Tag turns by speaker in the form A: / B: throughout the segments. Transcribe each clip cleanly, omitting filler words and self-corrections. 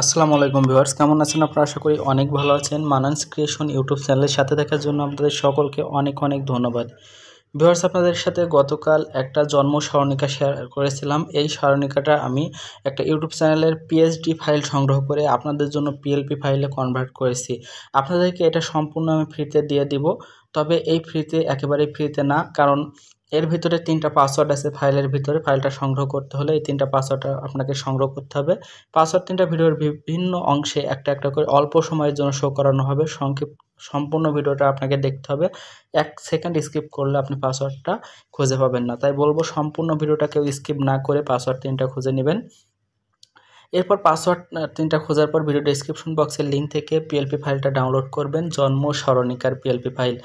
A: আসসালামু আলাইকুম ভিউয়ার্স, কেমন আছেন আপনারা? আশা করি অনেক ভালো আছেন। মানানস ক্রিয়েশন ইউটিউব চ্যানেলের সাথে থাকার জন্য আপনাদের সকলকে অনেক অনেক ধন্যবাদ। ভিউয়ার্স, আপনাদের সাথে গতকাল একটা জন্ম স্মরণিকা শেয়ার করেছিলাম। এই স্মরণিকাটা আমি একটা ইউটিউব চ্যানেলের পিএইচডি ফাইল সংগ্রহ করে আপনাদের জন্য পিএলপি ফাইলে কনভার্ট করেছি। আপনাদেরকে এটা সম্পূর্ণ আমি ফ্রিতে দিয়ে দিব। তবে এই একেবারেই ফ্রিতে না, কারণ এর ভিতরে 3টা পাসওয়ার্ড আছে। ফাইলের ভিতরে ফাইলটা সংগ্রহ করতে হলে এই 3টা পাসওয়ার্ড আপনাকে সংগ্রহ করতে হবে। পাসওয়ার্ড 3টা ভিডিওর বিভিন্ন অংশে একটা একটা করে অল্প সময়ের জন্য শো করানো হবে। সম্পূর্ণ ভিডিওটা আপনাকে দেখতে হবে। 1 সেকেন্ড স্কিপ করলে আপনি পাসওয়ার্ডটা খুঁজে পাবেন না। তাই বলবো সম্পূর্ণ ভিডিওটা কেউ স্কিপ না করে পাসওয়ার্ড 3টা খুঁজে নেবেন। এরপর পাসওয়ার্ড 3টা খোঁজার পর ভিডিও ডেসক্রিপশন বক্সের লিঙ্ক থেকে পিএলপি ফাইলটা ডাউনলোড করবেন। জন্ম স্মরণিকার পিএলপি ফাইল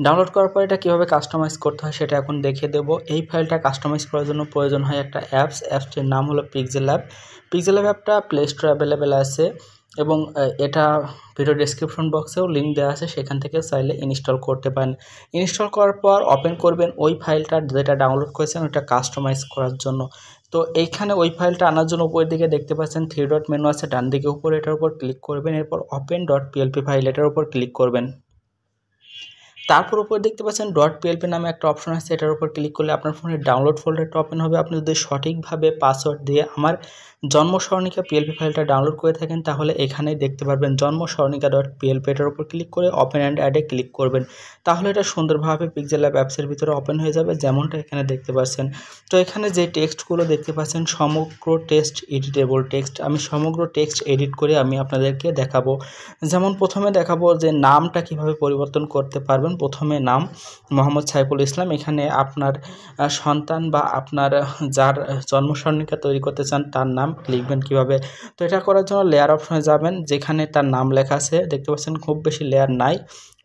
A: ডাউনলোড করার পর এটা কীভাবে কাস্টমাইজ করতে হয় সেটা এখন দেখিয়ে দেবো। এই ফাইলটা কাস্টমাইজ করার জন্য প্রয়োজন হয় একটা অ্যাপসটির নাম হলো pixellab। pixellab অ্যাপটা প্লে স্টোরে অ্যাভেলেবেল আছে এবং এটা ভিডিও ডেসক্রিপশন বক্সেও লিঙ্ক দেওয়া আছে, সেখান থেকে চাইলে ইনস্টল করতে পারেন। ইনস্টল করার পর ওপেন করবেন ওই ফাইলটা যেটা ডাউনলোড করেছেন ওটা কাস্টমাইজ করার জন্য। তো এইখানে ওই ফাইলটা আনার জন্য উপরের দিকে দেখতে পাচ্ছেন 3 ডট মেনু আছে ডান দিকে উপরে, এটার উপর ক্লিক করবেন। এরপর ওপেন ডট পিএলপি ফাইল এটার উপর ক্লিক করবেন। তারপর উপরে দেখতে পাচ্ছেন .plp নামে একটা অপশন আছে, এটার উপর ক্লিক করলে আপনার ফোনে ডাউনলোড ফোল্ডারটা ওপেন হবে। আপনি যদি সঠিকভাবে পাসওয়ার্ড দিয়ে আমার জন্ম স্মরণিকা পিএলপি ফাইলটা ডাউনলোড করে থাকেন তাহলে এখানেই দেখতে পারবেন জন্ম স্মরণিকা .plp, এটার উপর ক্লিক করে ওপেন অ্যান্ড অ্যাডে ক্লিক করবেন। তাহলে এটা সুন্দরভাবে পিক্সেলল্যাব অ্যাপসের ভিতরে ওপেন হয়ে যাবে, যেমনটা এখানে দেখতে পাচ্ছেন। তো এখানে যে টেক্সটগুলো দেখতে পাচ্ছেন সমগ্র টেক্সট এডিটেবল টেক্সট। আমি সমগ্র টেক্সট এডিট করে আমি আপনাদেরকে দেখাবো। যেমন প্রথমে দেখাবো যে নামটা কিভাবে পরিবর্তন করতে পারবেন। প্রথমে নাম মোহাম্মদ সাইফুল ইসলাম। এখানে আপনার সন্তান বা আপনার যার জন্ম স্মরণিকা তৈরি করতে চান তার নাম লিখবেন কিভাবে। তো এটা করার জন্য লেয়ার অপশনে যাবেন, যেখানে তার নাম লেখা আছে দেখতে পাচ্ছেন, খুব বেশি লেয়ার নাই,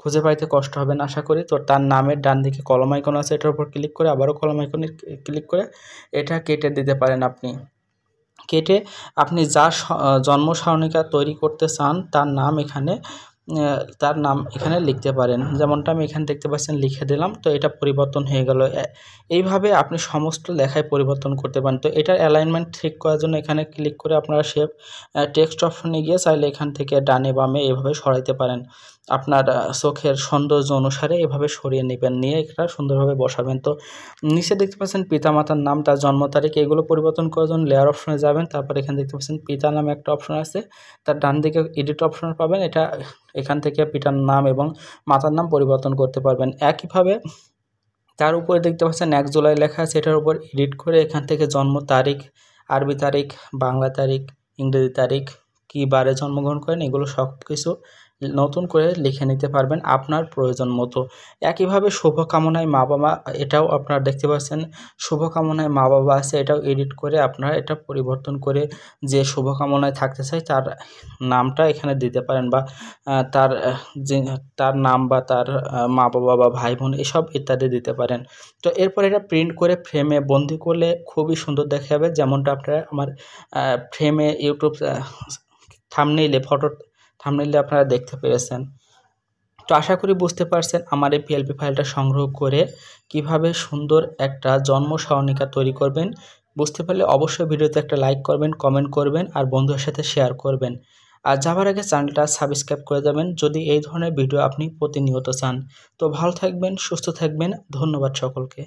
A: খুঁজে পাইতে কষ্ট হবে না আশা করি। তো তার নামের ডান দিকে কলম আইকন আছে, এটার উপর ক্লিক করে আবারও কলম আইকনে ক্লিক করে এটা কেটে দিতে পারেন। কেটে আপনি যার জন্ম স্মরণিকা তৈরি করতে চান তার নাম এখানে লিখতে পারেন। যেমনটা আমি এখানে দেখতে পাচ্ছেন লিখে দিলাম, তো এটা পরিবর্তন হয়ে গেল। এইভাবে আপনি সমস্ত লেখায় পরিবর্তন করতে পারেন। তো এটার অ্যালাইনমেন্ট ঠিক করার জন্য এখানে ক্লিক করে আপনারা টেক্সট অপশনে গিয়ে চাইলে এখান থেকে ডানে বামে এভাবে সরাইতে পারেন। আপনার চোখের সৌন্দর্য অনুসারে এভাবে সরিয়ে নেবেন, নিয়ে এটা সুন্দরভাবে বসাবেন। তো নিচে দেখতে পাচ্ছেন পিতামাতার নাম, তার জন্ম তারিখ, এগুলো পরিবর্তন করার জন্য লেয়ার অপশনে যাবেন। তারপর এখানে দেখতে পাচ্ছেন পিতা নামে একটা অপশন আছে, তার ডান দিকে এডিট অপশন পাবেন। এখান থেকে পিতার নাম এবং মাতার নাম পরিবর্তন করতে পারবেন। একইভাবে তার উপরে দেখতে পাচ্ছেন 1 জুলাই লেখা আছে, এটার উপর এডিট করে এখান থেকে জন্ম তারিখ, আরবি তারিখ, বাংলা তারিখ, ইংরেজি তারিখ, কী বারে জন্মগ্রহণ করেন, এগুলো সব কিছু নতুন করে লিখে নিতে পারবেন আপনার প্রয়োজন মতো। একইভাবে শুভকামনায় মা বাবা, এটাও আপনারা দেখতে পাচ্ছেন শুভকামনায় মা বাবা আছে, এটাও এডিট করে আপনারা এটা পরিবর্তন করে যে শুভকামনায় থাকতে চাই তার নামটা এখানে দিতে পারেন, বা তার নাম বা তার মা বাবা বা ভাই বোন এসব ইত্যাদি দিতে পারেন। তো এরপর এটা প্রিন্ট করে ফ্রেমে বন্দি করলে খুবই সুন্দর দেখা যাবে, যেমনটা আপনারা আমার ফ্রেমে ইউটিউব থাম্বনেইলে আপনারা দেখতে পেরেছেন। তো আশা করি বুঝতে পারছেন আমার এই পিএলপি ফাইলটা সংগ্রহ করে কিভাবে সুন্দর একটা জন্ম স্মরণিকা তৈরি করবেন। বুঝতে পারলে অবশ্যই ভিডিওতে একটা লাইক করবেন, কমেন্ট করবেন আর বন্ধুদের সাথে শেয়ার করবেন। আর যাবার আগে চ্যানেলটা সাবস্ক্রাইব করে যাবেন যদি এই ধরনের ভিডিও আপনি প্রতিনিয়ত চান। তো ভালো থাকবেন, সুস্থ থাকবেন, ধন্যবাদ সকলকে।